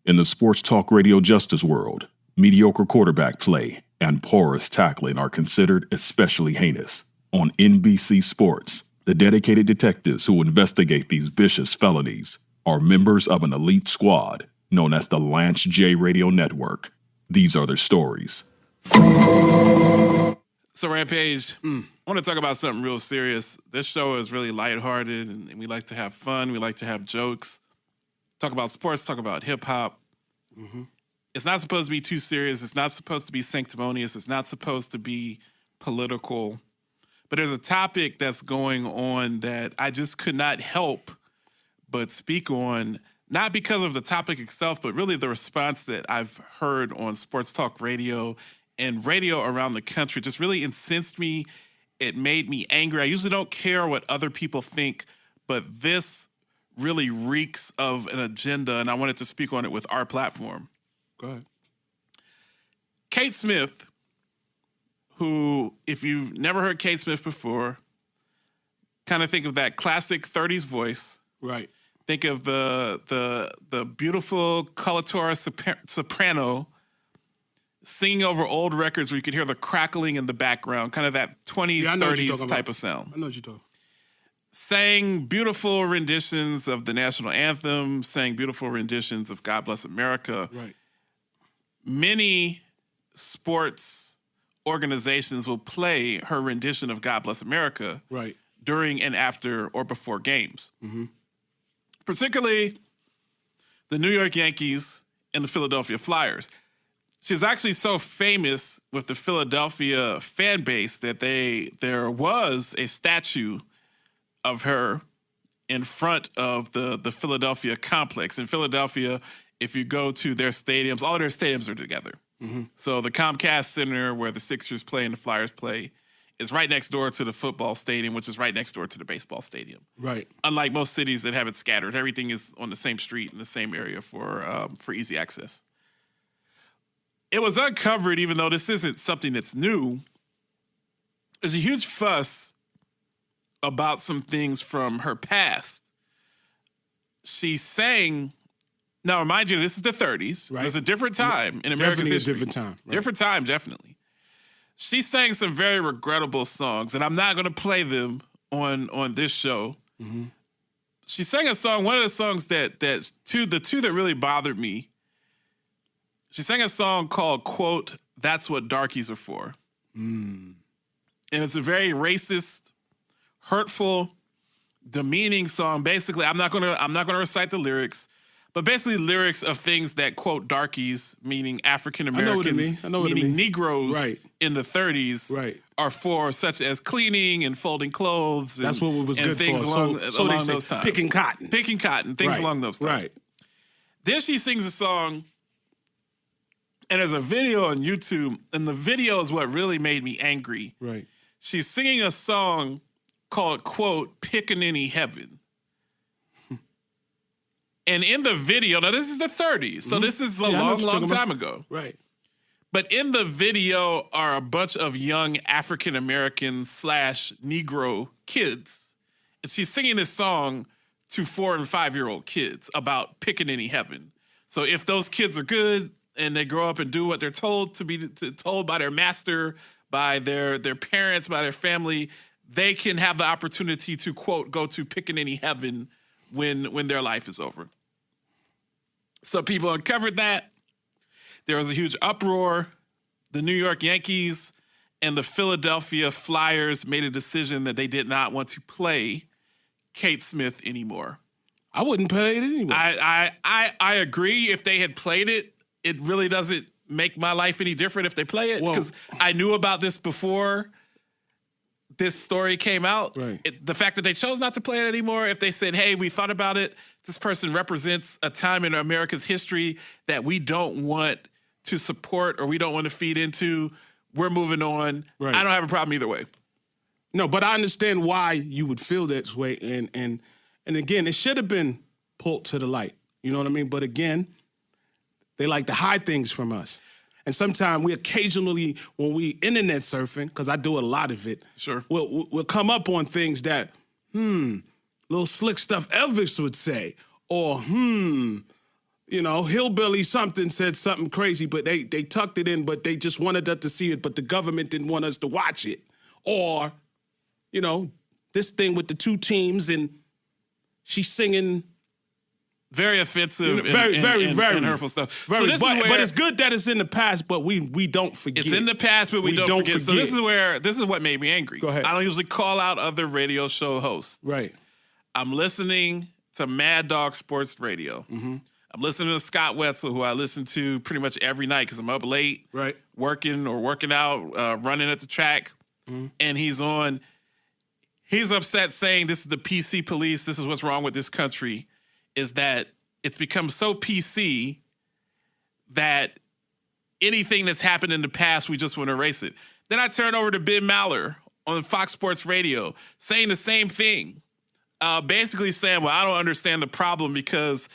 In the sports talk radio justice world, mediocre quarterback play and porous tackling are considered especially heinous. On NBC Sports, the dedicated detectives who investigate these vicious felonies are members of an elite squad known as the Lance J Radio Network. These are their stories. So, Rampage, I want to talk about something real serious. This show is really lighthearted, and we like to have fun. We like to have jokes. Talk about sports, talk about hip-hop. Mm-hmm. It's not supposed to be too serious. It's not supposed to be sanctimonious. It's not supposed to be political. But there's a topic that's going on that I just could not help but speak on, not because of the topic itself, but really the response that I've heard on sports talk radio and radio around the country just really incensed me. It made me angry. I usually don't care what other people think, but this really reeks of an agenda, and I wanted to speak on it with our platform. Go ahead. Kate Smith, who, if you've never heard Kate Smith before, kind of think of that classic 30s voice. Right. Think of the beautiful coloratura soprano singing over old records where you could hear the crackling in the background, kind of that 20s, 30s type of sound. I know what you're talking about. Sang beautiful renditions of the national anthem, sang beautiful renditions of God Bless America. Right. Many sports organizations will play her rendition of God Bless America right. during and after or before games. Mm-hmm. Particularly the New York Yankees and the Philadelphia Flyers. She's actually so famous with the Philadelphia fan base that there was a statue of her in front of the Philadelphia complex. In Philadelphia, if you go to their stadiums, all of their stadiums are together. Mm-hmm. So the Comcast Center, where the Sixers play and the Flyers play, is right next door to the football stadium, which is right next door to the baseball stadium. Right. Unlike most cities that have it scattered, everything is on the same street in the same area for easy access. It was uncovered, even though this isn't something that's new. There's a huge fuss about some things from her past. She sang, now remind you, this is the 30s. Right. There's a different time in America's history. Definitely a different time. Right. Different time, definitely. She sang some very regrettable songs, and I'm not going to play them on this show. Mm-hmm. She sang a song, one of the songs the two that really bothered me. She sang a song called, quote, "That's What Darkies Are For." Mm. And it's a very racist, hurtful, demeaning song. Basically, I'm not gonna recite the lyrics, but basically lyrics of things that, quote, darkies, meaning African Americans, meaning Negroes right. in the 30s, right. are for, such as cleaning and folding clothes. That's what it was and good things for. along they say, those times. Picking cotton, things right. along those times. Right. Then she sings a song, and there's a video on YouTube, and the video is what really made me angry. Right. She's singing a song called, quote, "Pickaninny Heaven." And in the video, now this is the 30s, so this is a long time ago. Right. But in the video are a bunch of young African-American / Negro kids. And she's singing this song to 4 and 5-year-old kids about Pickaninny Heaven. So if those kids are good and they grow up and do what they're told to be told by their master, by their parents, by their family, they can have the opportunity to, quote, go to Pickaninny Heaven when their life is over. So people uncovered that. There was a huge uproar. The New York Yankees and the Philadelphia Flyers made a decision that they did not want to play Kate Smith anymore. I wouldn't play it anyway. I agree. If they had played it, it really doesn't make my life any different if they play it, because I knew about this before this story came out. Right. The fact that they chose not to play it anymore, if they said, hey, we thought about it, this person represents a time in America's history that we don't want to support or we don't want to feed into, we're moving on. Right. I don't have a problem either way. No, but I understand why you would feel this way. And again, it should have been pulled to the light. You know what I mean? But again, they like to hide things from us. And sometimes we occasionally, when we internet surfing, because I do a lot of it, sure, we'll come up on things that, little slick stuff Elvis would say, or hillbilly something said something crazy, but they tucked it in, but they just wanted us to see it, but the government didn't want us to watch it. Or, this thing with the two teams and she's singing very offensive, very and hurtful stuff. But it's good that it's in the past, but we don't forget. It's in the past, but we don't forget. So this is what made me angry. Go ahead. I don't usually call out other radio show hosts. Right. I'm listening to Mad Dog Sports Radio. Mm-hmm. I'm listening to Scott Wetzel, who I listen to pretty much every night because I'm up late, right, working out, running at the track, and he's on. He's upset saying this is the PC police. This is what's wrong with this country, is that it's become so PC that anything that's happened in the past, we just want to erase it. Then I turn over to Ben Maller on Fox Sports Radio saying the same thing, basically saying, well, I don't understand the problem because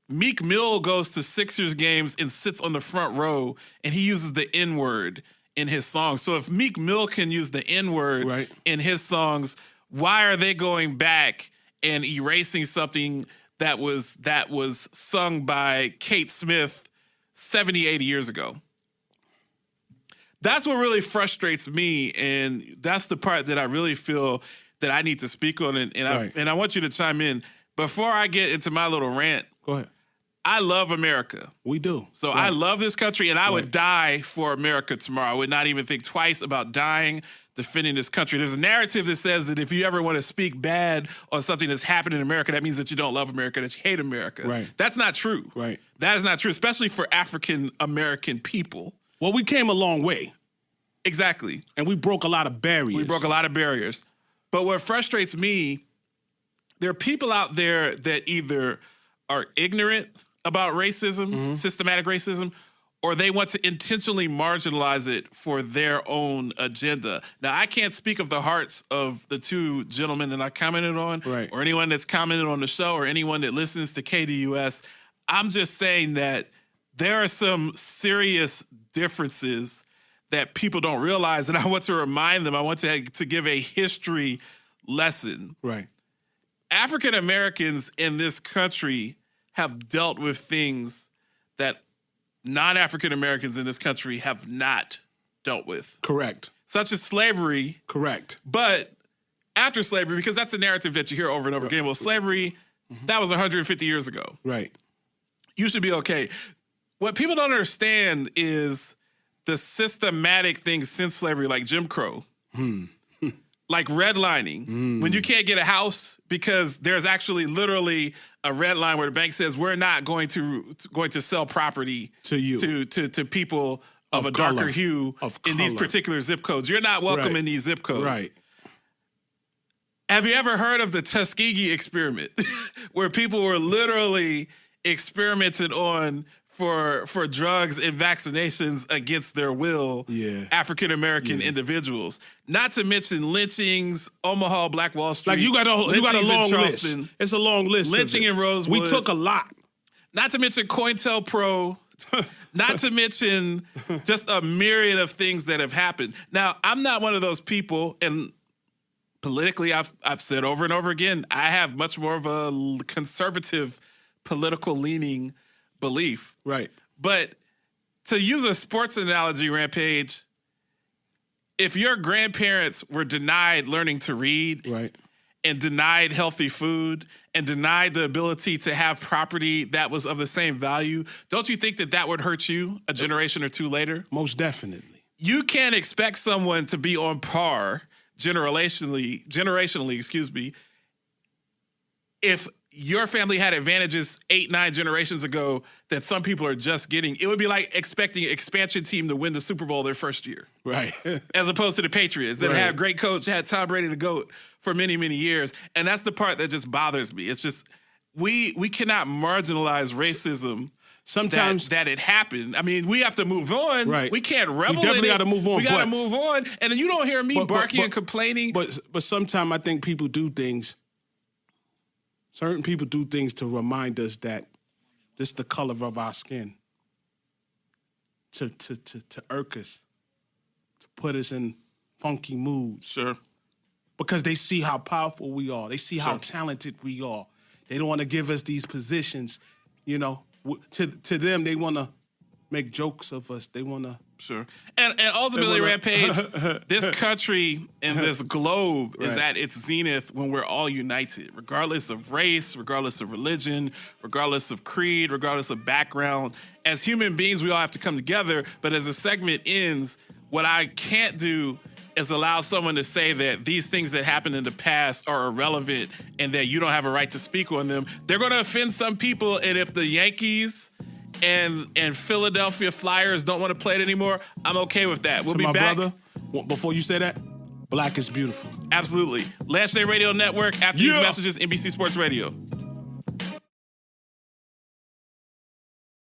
Meek Mill goes to Sixers games and sits on the front row and he uses the N-word in his songs. So if Meek Mill can use the N-word in his songs, why are they going back and erasing something that was sung by Kate Smith 70, 80 years ago? That's what really frustrates me, and that's the part that I really feel that I need to speak on, and I want you to chime in. Before I get into my little rant, go ahead. I love America. We do. So I love this country, and I would die for America tomorrow. I would not even think twice about dying defending this country. There's a narrative that says that if you ever want to speak bad on something that's happened in America, that means that you don't love America, that you hate America. Right. That's not true. Right. That is not true, especially for African-American people. Well, we came a long way. Exactly. And we broke a lot of barriers. But what frustrates me, there are people out there that either are ignorant about racism, systematic racism, or they want to intentionally marginalize it for their own agenda. Now, I can't speak of the hearts of the two gentlemen that I commented on, or anyone that's commented on the show, or anyone that listens to KDUS. I'm just saying that there are some serious differences that people don't realize, and I want to remind them. I want to give a history lesson. Right. African Americans in this country have dealt with things that non-African Americans in this country have not dealt with. Correct. Such as slavery. Correct. But after slavery, because that's a narrative that you hear over and over again. Well, slavery, that was 150 years ago. Right. You should be okay. What people don't understand is the systematic things since slavery, like Jim Crow, like redlining, when you can't get a house because there's actually literally a red line where the bank says we're not going to sell property to you to people of a color, darker hue in these particular zip codes. You're not welcome in these zip codes. Right. Have you ever heard of the Tuskegee experiment, where people were literally experimented on for drugs and vaccinations against their will, African-American individuals. Not to mention lynchings, Omaha, Black Wall Street. Like you got a long list. It's a long list. Lynching in Rosewood. We took a lot. Not to mention Cointelpro. Not to mention just a myriad of things that have happened. Now, I'm not one of those people, and politically, I've said over and over again, I have much more of a conservative political leaning belief. Right. But to use a sports analogy, Rampage, if your grandparents were denied learning to read and denied healthy food and denied the ability to have property that was of the same value, don't you think that would hurt you a generation or two later? Most definitely. You can't expect someone to be on par generationally, if your family had advantages 8-9 generations ago that some people are just getting. It would be like expecting an expansion team to win the Super Bowl their first year. Right. As opposed to the Patriots that had a great coach, had Tom Brady the GOAT for many, many years. And that's the part that just bothers me. It's just we cannot marginalize racism. Sometimes that it happened. I mean, we have to move on. Right. We can't revel in it. We definitely got to move on. We got to move on. And then you don't hear me barking and complaining. But sometimes I think people do things. Certain people do things to remind us that this is the color of our skin. To irk us. To put us in funky moods. Sure. Because they see how powerful we are. They see how talented we are. They don't want to give us these positions, to them, they want to make jokes of us. They want to. Sure. And ultimately, Rampage, this country and this globe is Right. at its zenith when we're all united, regardless of race, regardless of religion, regardless of creed, regardless of background. As human beings, we all have to come together. But as the segment ends, what I can't do is allow someone to say that these things that happened in the past are irrelevant and that you don't have a right to speak on them. They're going to offend some people. And if the Yankees and Philadelphia Flyers don't want to play it anymore, I'm okay with that. We'll To be my back. brother, before you say that, black is beautiful. Absolutely. Last Day Radio Network. After these messages, NBC Sports Radio.